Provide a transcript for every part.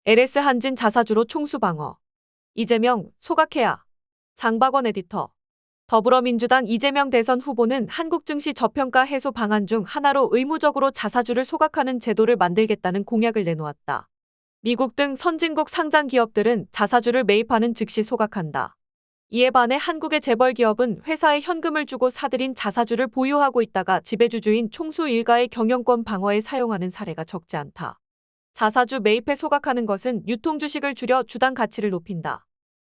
LS 한진 자사주로 총수 방어. 이재명, 소각해야. 장박원 에디터. 더불어민주당 이재명 대선 후보는 한국 증시 저평가 해소 방안 중 하나로 의무적으로 자사주를 소각하는 제도를 만들겠다는 공약을 내놓았다. 미국 등 선진국 상장 기업들은 자사주를 매입하는 즉시 소각한다. 이에 반해 한국의 재벌 기업은 회사에 현금을 주고 사들인 자사주를 보유하고 있다가 지배주주인 총수 일가의 경영권 방어에 사용하는 사례가 적지 않다. 자사주 매입에 소각하는 것은 유통주식을 줄여 주당 가치를 높인다.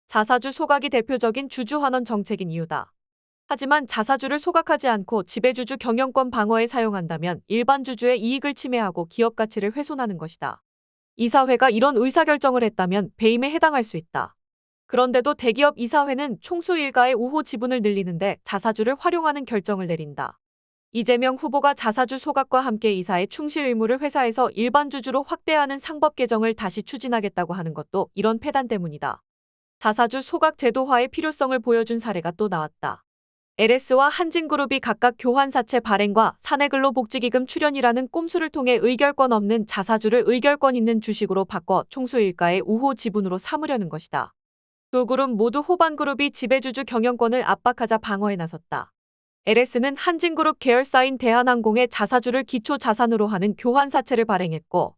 자사주 소각이 대표적인 주주환원 정책인 이유다. 하지만 자사주를 소각하지 않고 지배주주 경영권 방어에 사용한다면 일반 주주의 이익을 침해하고 기업 가치를 훼손하는 것이다. 이사회가 이런 의사결정을 했다면 배임에 해당할 수 있다. 그런데도 대기업 이사회는 총수 일가의 우호 지분을 늘리는데 자사주를 활용하는 결정을 내린다. 이재명 후보가 자사주 소각과 함께 이사의 충실 의무를 회사에서 일반 주주로 확대하는 상법 개정을 다시 추진하겠다고 하는 것도 이런 패단 때문이다. 자사주 소각 제도화의 필요성을 보여준 사례가 또 나왔다. LS와 한진그룹이 각각 교환사채 발행과 사내근로복지기금 출연이라는 꼼수를 통해 의결권 없는 자사주를 의결권 있는 주식으로 바꿔 총수 일가의 우호 지분으로 삼으려는 것이다. 두 그룹 모두 호반그룹이 지배주주 경영권을 압박하자 방어에 나섰다. LS는 한진그룹 계열사인 대한항공의 자사주를 기초자산으로 하는 교환사채를 발행했고,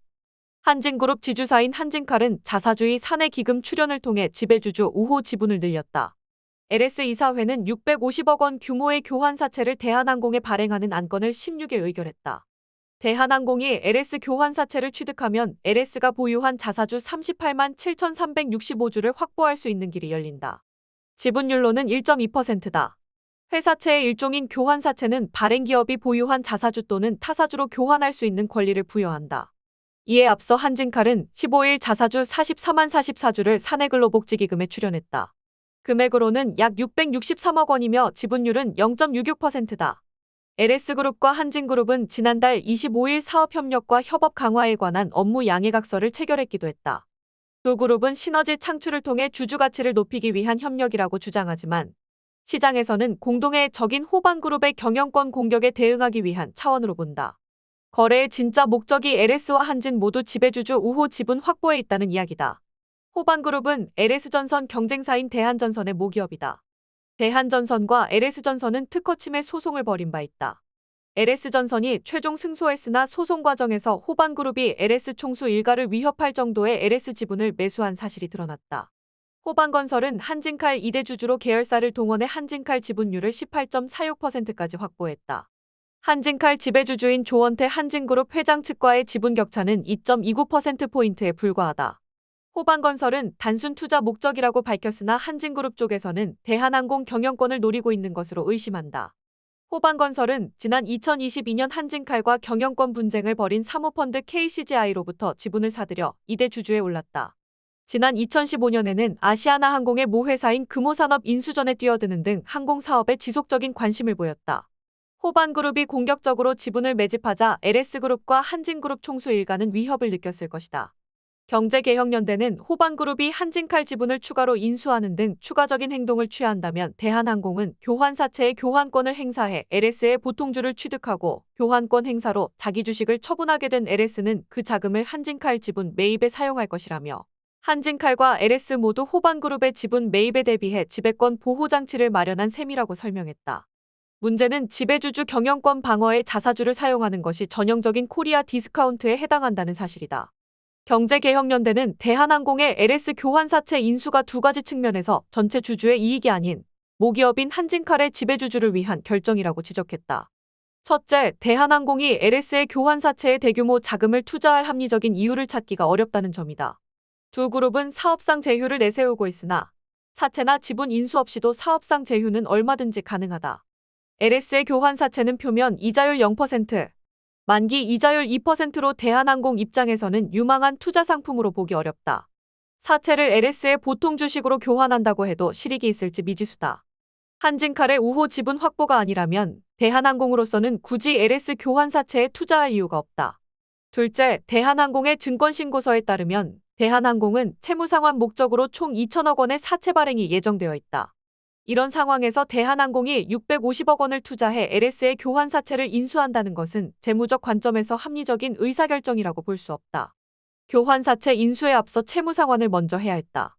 한진그룹 지주사인 한진칼은 자사주의 사내기금 출연을 통해 지배주주 우호 지분을 늘렸다. LS 이사회는 650억 원 규모의 교환사채를 대한항공에 발행하는 안건을 16일 의결했다. 대한항공이 LS 교환사채를 취득하면 LS가 보유한 자사주 38만 7,365주를 확보할 수 있는 길이 열린다. 지분율로는 1.2%다. 회사채의 일종인 교환사채는 발행기업이 보유한 자사주 또는 타사주로 교환할 수 있는 권리를 부여한다. 이에 앞서 한진칼은 15일 자사주 44만 44주를 사내근로복지기금에 출연했다. 금액으로는 약 663억 원이며 지분율은 0.66%다. LS그룹과 한진그룹은 지난달 25일 사업협력과 협업 강화에 관한 업무 양해각서를 체결했기도 했다. 두 그룹은 시너지 창출을 통해 주주가치를 높이기 위한 협력이라고 주장하지만 시장에서는 공동의 적인 호반그룹의 경영권 공격에 대응하기 위한 차원으로 본다. 거래의 진짜 목적이 LS와 한진 모두 지배주주 우호 지분 확보에 있다는 이야기다. 호반그룹은 LS전선 경쟁사인 대한전선의 모기업이다. 대한전선과 LS전선은 특허 침해 소송을 벌인 바 있다. LS전선이 최종 승소했으나 소송 과정에서 호반그룹이 LS 총수 일가를 위협할 정도의 LS 지분을 매수한 사실이 드러났다. 호반건설은 한진칼 2대 주주로 계열사를 동원해 한진칼 지분율을 18.46%까지 확보했다. 한진칼 지배주주인 조원태 한진그룹 회장 측과의 지분 격차는 2.29%포인트에 불과하다. 호반건설은 단순 투자 목적이라고 밝혔으나 한진그룹 쪽에서는 대한항공 경영권을 노리고 있는 것으로 의심한다. 호반건설은 지난 2022년 한진칼과 경영권 분쟁을 벌인 사모펀드 KCGI로부터 지분을 사들여 2대 주주에 올랐다. 지난 2015년에는 아시아나항공의 모회사인 금호산업 인수전에 뛰어드는 등 항공사업에 지속적인 관심을 보였다. 호반그룹이 공격적으로 지분을 매집하자 LS그룹과 한진그룹 총수 일가는 위협을 느꼈을 것이다. 경제개혁연대는 호반그룹이 한진칼 지분을 추가로 인수하는 등 추가적인 행동을 취한다면 대한항공은 교환사채의 교환권을 행사해 LS의 보통주를 취득하고 교환권 행사로 자기 주식을 처분하게 된 LS는 그 자금을 한진칼 지분 매입에 사용할 것이라며 한진칼과 LS 모두 호반그룹의 지분 매입에 대비해 지배권 보호장치를 마련한 셈이라고 설명했다. 문제는 지배주주 경영권 방어에 자사주를 사용하는 것이 전형적인 코리아 디스카운트에 해당한다는 사실이다. 경제개혁연대는 대한항공의 LS 교환사채 인수가 두 가지 측면에서 전체 주주의 이익이 아닌 모기업인 한진칼의 지배주주를 위한 결정이라고 지적했다. 첫째, 대한항공이 LS의 교환사채에 대규모 자금을 투자할 합리적인 이유를 찾기가 어렵다는 점이다. 두 그룹은 사업상 제휴를 내세우고 있으나 사채나 지분 인수 없이도 사업상 제휴는 얼마든지 가능하다. LS의 교환사채는 표면 이자율 0%, 만기 이자율 2%로 대한항공 입장에서는 유망한 투자 상품으로 보기 어렵다. 사채를 LS의 보통 주식으로 교환한다고 해도 실익이 있을지 미지수다. 한진칼의 우호 지분 확보가 아니라면 대한항공으로서는 굳이 LS 교환사채에 투자할 이유가 없다. 둘째, 대한항공의 증권신고서에 따르면 대한항공은 채무상환 목적으로 총 2천억 원의 사채 발행이 예정되어 있다. 이런 상황에서 대한항공이 650억 원을 투자해 LS의 교환사채를 인수한다는 것은 재무적 관점에서 합리적인 의사결정이라고 볼 수 없다. 교환사채 인수에 앞서 채무 상환을 먼저 해야 했다.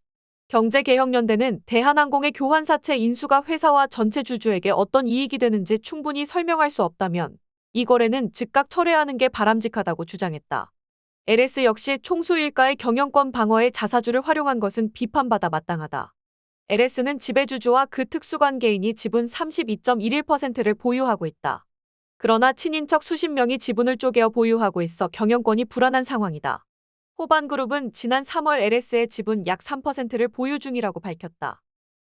경제개혁연대는 대한항공의 교환사채 인수가 회사와 전체 주주에게 어떤 이익이 되는지 충분히 설명할 수 없다면 이 거래는 즉각 철회하는 게 바람직하다고 주장했다. LS 역시 총수일가의 경영권 방어에 자사주를 활용한 것은 비판받아 마땅하다. LS는 지배주주와 그 특수관계인이 지분 32.11%를 보유하고 있다. 그러나 친인척 수십 명이 지분을 쪼개어 보유하고 있어 경영권이 불안한 상황이다. 호반그룹은 지난 3월 LS의 지분 약 3%를 보유 중이라고 밝혔다.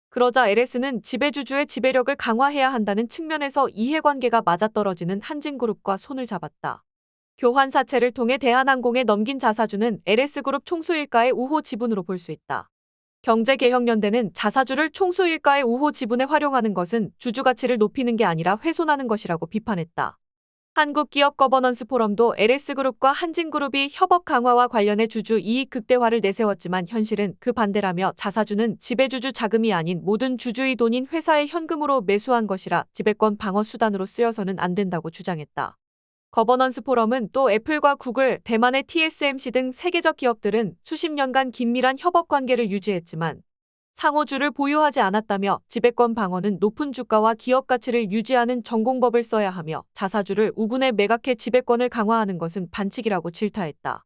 그러자 LS는 지배주주의 지배력을 강화해야 한다는 측면에서 이해관계가 맞아떨어지는 한진그룹과 손을 잡았다. 교환사채를 통해 대한항공에 넘긴 자사주는 LS그룹 총수일가의 우호 지분으로 볼 수 있다. 경제개혁연대는 자사주를 총수일가의 우호 지분에 활용하는 것은 주주 가치를 높이는 게 아니라 훼손하는 것이라고 비판했다. 한국기업거버넌스 포럼도 LS그룹과 한진그룹이 협업 강화와 관련해 주주 이익 극대화를 내세웠지만 현실은 그 반대라며 자사주는 지배주주 자금이 아닌 모든 주주의 돈인 회사의 현금으로 매수한 것이라 지배권 방어 수단으로 쓰여서는 안 된다고 주장했다. 거버넌스 포럼은 또 애플과 구글, 대만의 TSMC 등 세계적 기업들은 수십 년간 긴밀한 협업 관계를 유지했지만 상호주를 보유하지 않았다며 지배권 방어는 높은 주가와 기업 가치를 유지하는 전공법을 써야 하며 자사주를 우군에 매각해 지배권을 강화하는 것은 반칙이라고 질타했다.